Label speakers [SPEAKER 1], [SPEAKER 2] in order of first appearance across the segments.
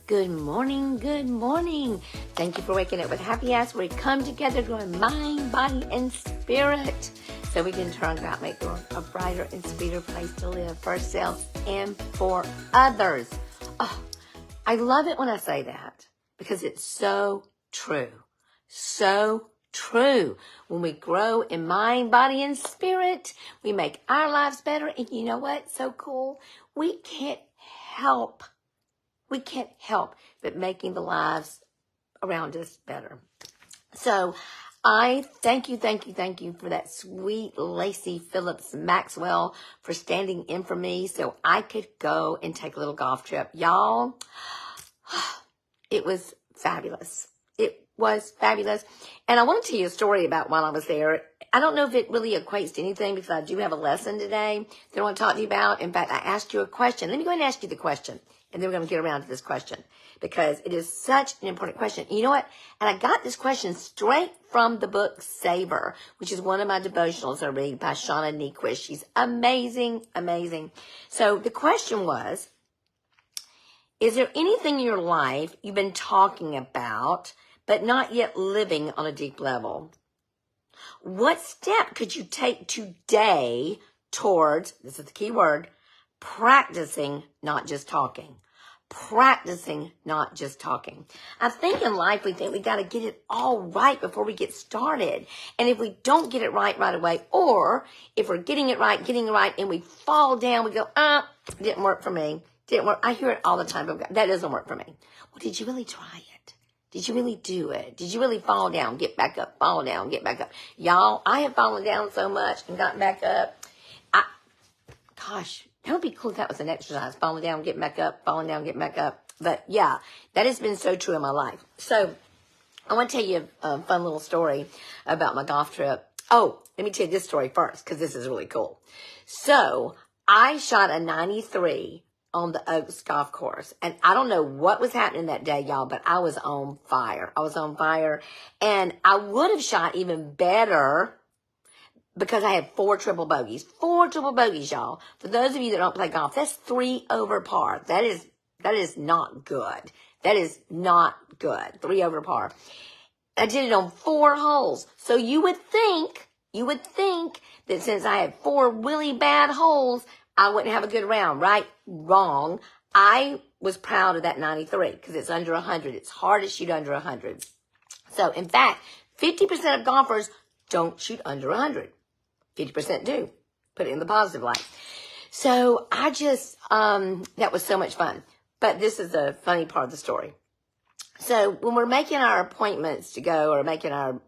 [SPEAKER 1] Good morning, good morning. Thank you for waking up with Happy Ass, where we come together to our mind, body, and spirit so we can turn out, make the world a brighter and sweeter place to live for ourselves and for others. Oh, I love it when I say that because it's so true. So true. When we grow in mind, body, and spirit, we make our lives better. And you know what? So cool. We can't help but making the lives around us better. So I thank you for that sweet Lacey Phillips Maxwell for standing in for me so I could go and take a little golf trip. Y'all, it was fabulous. It was fabulous. And I want to tell you a story about while I was there. I don't know if it really equates to anything because I do have a lesson today that I want to talk to you about. In fact, I asked you a question. Let me go ahead and ask you the question. And then we're going to get around to this question because it is such an important question. You know what? And I got this question straight from the book Savor, which is one of my devotionals I read by Shauna Niequist. She's amazing, amazing. So the question was, is there anything in your life you've been talking about but not yet living on a deep level? What step could you take today towards, this is the key word, practicing, not just talking? Practicing, not just talking. I think in life we think we got to get it all right before we get started. And if we don't get it right away, or if we're getting it right, and we fall down, we go, didn't work for me. Didn't work. I hear it all the time. That doesn't work for me. Well, did you really try it? Did you really do it? Did you really fall down, get back up, fall down, get back up? Y'all, I have fallen down so much and gotten back up. Gosh, that would be cool if that was an exercise. Falling down, getting back up, falling down, getting back up. But yeah, that has been so true in my life. So I want to tell you a fun little story about my golf trip. Oh, let me tell you this story first because this is really cool. So I shot a 93 on the Oaks golf course. And I don't know what was happening that day, y'all, but I was on fire. And I would have shot even better because I had 4 triple bogeys. 4 triple bogeys, y'all. For those of you that don't play golf, that's 3 over par. That is not good. That is not good. 3 over par. I did it on 4 holes. So you would think that since I had 4 really bad holes, I wouldn't have a good round, right? Wrong. I was proud of that 93 because it's under 100. It's hard to shoot under 100. So in fact, 50% of golfers don't shoot under 100. 50% do. Put it in the positive light. So I just, that was so much fun. But this is a funny part of the story. So when we're making our appointments to go or making our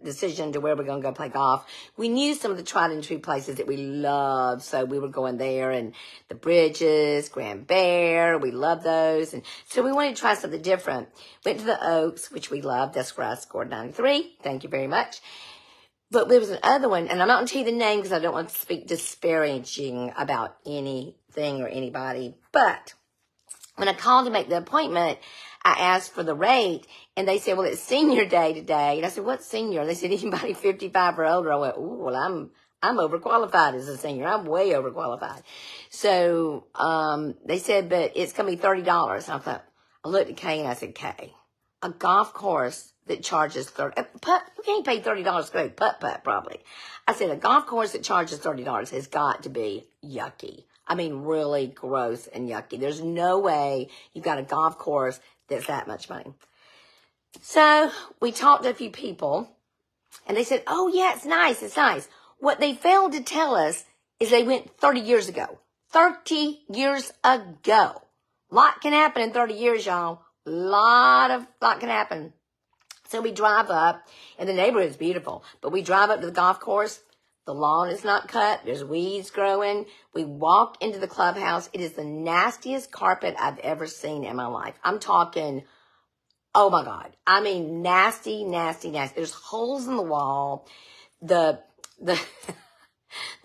[SPEAKER 1] decision to where we're going to go play golf, we knew some of the tried and true places that we love. So we were going there and the Bridges, Grand Bear, we love those. And so we wanted to try something different. Went to the Oaks, which we loved. That's where I scored 93. Thank you very much. But there was another one, and I'm not going to tell you the name because I don't want to speak disparaging about anything or anybody. But when I called to make the appointment, I asked for the rate, and they said, well, it's senior day today. And I said, what's senior? They said, anybody 55 or older. I went, ooh, well, I'm overqualified as a senior. I'm way overqualified. So they said, but it's going to be $30. And I looked at Kay, and I said, Kay, a golf course that charges $30, you can't pay $30 to play putt-putt, probably. I said, a golf course that charges $30 has got to be yucky. I mean, really gross and yucky. There's no way you've got a golf course that's that much money. So we talked to a few people, and they said, oh, yeah, it's nice. What they failed to tell us is they went 30 years ago. 30 years ago. Lot can happen in 30 years, y'all. Lot can happen. So we drive up, and the neighborhood's beautiful, but we drive up to the golf course. The lawn is not cut. There's weeds growing. We walk into the clubhouse. It is the nastiest carpet I've ever seen in my life. I'm talking, oh my God. I mean, nasty. There's holes in the wall. The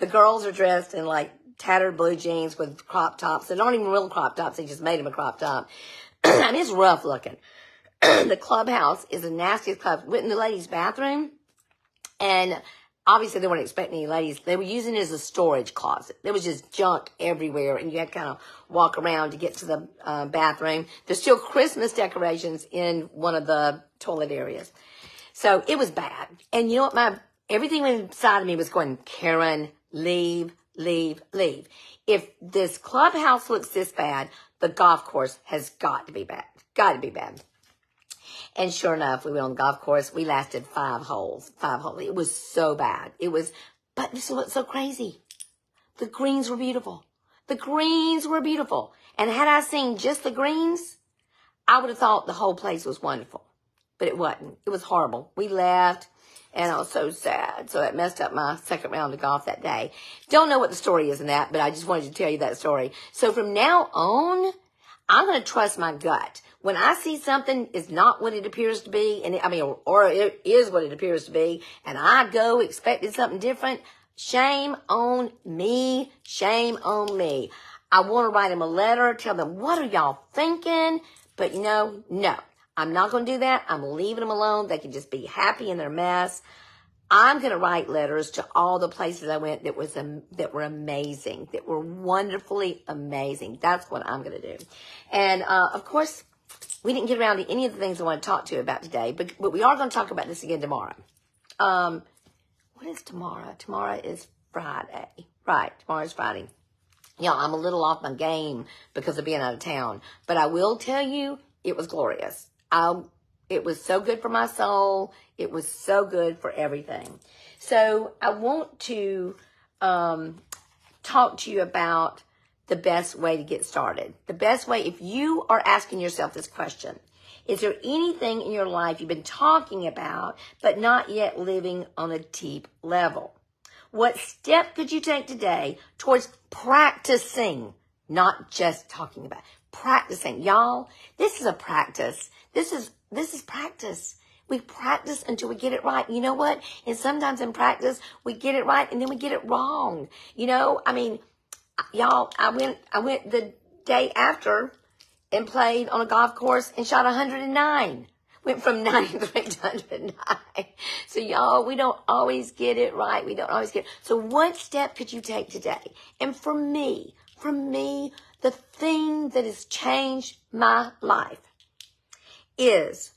[SPEAKER 1] girls are dressed in like tattered blue jeans with crop tops. They're not even real crop tops. They just made them a crop top. I mean, it's rough looking. The clubhouse is the nastiest club. Went in the ladies' bathroom, and obviously they weren't expecting any ladies. They were using it as a storage closet. There was just junk everywhere, and you had to kind of walk around to get to the bathroom. There's still Christmas decorations in one of the toilet areas. So it was bad. And you know what? Everything inside of me was going, Karen, leave, leave, leave. If this clubhouse looks this bad, the golf course has got to be bad. Got to be bad. And sure enough, we went on the golf course. We lasted 5 holes. 5 holes. It was so bad. But this is what's so crazy. The greens were beautiful. The greens were beautiful. And had I seen just the greens, I would have thought the whole place was wonderful. But it wasn't. It was horrible. We left, and I was so sad. So that messed up my second round of golf that day. Don't know what the story is in that, but I just wanted to tell you that story. So from now on, I'm going to trust my gut. When I see something is not what it appears to be, or it is what it appears to be, and I go expecting something different, shame on me. Shame on me. I want to write them a letter, tell them, what are y'all thinking? But no. I'm not going to do that. I'm leaving them alone. They can just be happy in their mess. I'm going to write letters to all the places I went that were amazing, that were wonderfully amazing. That's what I'm going to do. And, of course, we didn't get around to any of the things I want to talk to you about today, but we are going to talk about this again tomorrow. What is tomorrow? Tomorrow is Friday. Right, tomorrow is Friday. I'm a little off my game because of being out of town, but I will tell you, it was glorious. It was so good for my soul. It was so good for everything. So I want to talk to you about the best way to get started. The best way, if you are asking yourself this question, is there anything in your life you've been talking about but not yet living on a deep level? What step could you take today towards practicing, not just talking about it, practicing? Y'all, this is a practice. This is practice. We practice until we get it right. You know what? And sometimes in practice, we get it right and then we get it wrong. Y'all, I went the day after and played on a golf course and shot 109. Went from 93 to 109. So y'all, we don't always get it right. We don't always get it. So what step could you take today? And for me, the thing that has changed my life is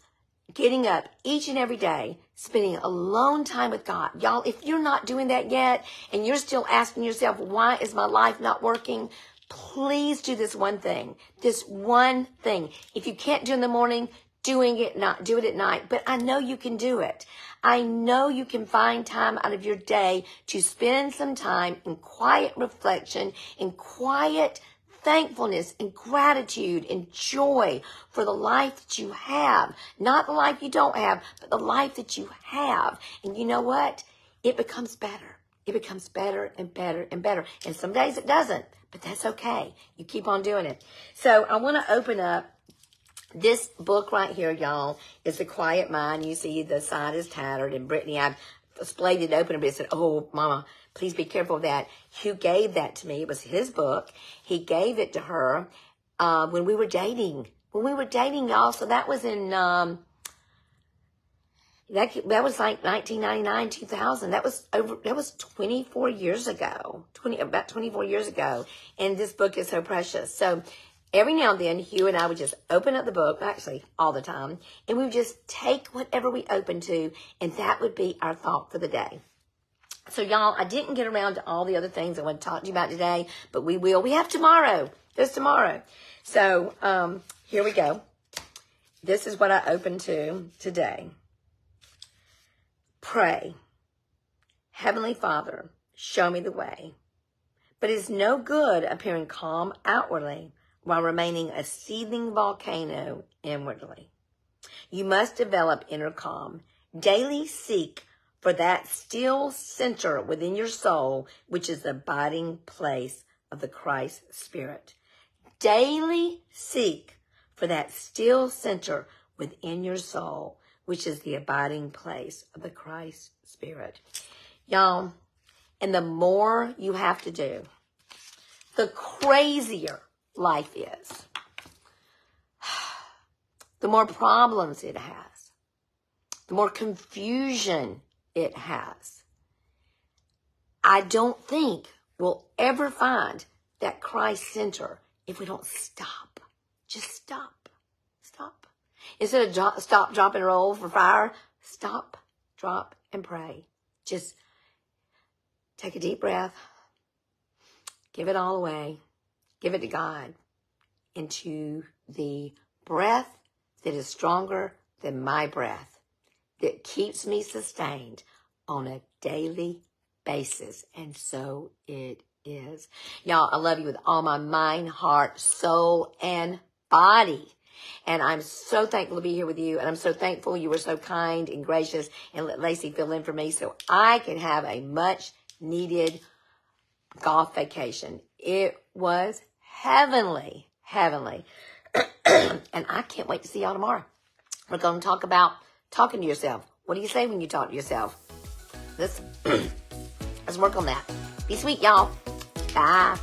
[SPEAKER 1] getting up each and every day, spending alone time with God. Y'all, if you're not doing that yet and you're still asking yourself, why is my life not working? Please do this one thing. This one thing. If you can't do it in the morning, do it at night. But I know you can do it. I know you can find time out of your day to spend some time in quiet reflection, in quiet thankfulness and gratitude and joy for the life that you have. Not the life you don't have, but the life that you have. And you know what? It becomes better. It becomes better and better and better. And some days it doesn't, but that's okay. You keep on doing it. So I want to open up this book right here, y'all. It's A Quiet Mind. You see the side is tattered, and Brittany, I splayed it open a bit and said, oh, Mama, please be careful of that. Hugh gave that to me. It was his book. He gave it to her when we were dating. Y'all. So that was in, that was like 1999, 2000. That was 24 years ago. About 24 years ago. And this book is so precious. So every now and then, Hugh and I would just open up the book, actually all the time, and we would just take whatever we opened to, and that would be our thought for the day. So, y'all, I didn't get around to all the other things I want to talk to you about today, but we will. We have tomorrow. There's tomorrow. So, here we go. This is what I opened to today. Pray. Heavenly Father, show me the way. But it's no good appearing calm outwardly while remaining a seething volcano inwardly. You must develop inner calm. Daily seek for that still center within your soul, which is the abiding place of the Christ Spirit. Daily seek for that still center within your soul, which is the abiding place of the Christ Spirit. Y'all, and the more you have to do, the crazier life is. The more problems it has. The more confusion it has. I don't think we'll ever find that Christ center if we don't stop. Just stop. Stop. Instead of stop, drop, and roll for fire, stop, drop, and pray. Just take a deep breath. Give it all away. Give it to God. Into the breath that is stronger than my breath, that keeps me sustained on a daily basis. And so it is. Y'all, I love you with all my mind, heart, soul, and body. And I'm so thankful to be here with you. And I'm so thankful you were so kind and gracious and let Lacey fill in for me so I can have a much needed golf vacation. It was heavenly, heavenly. And I can't wait to see y'all tomorrow. We're going to talk about talking to yourself. What do you say when you talk to yourself? Let's work on that. Be sweet, y'all. Bye.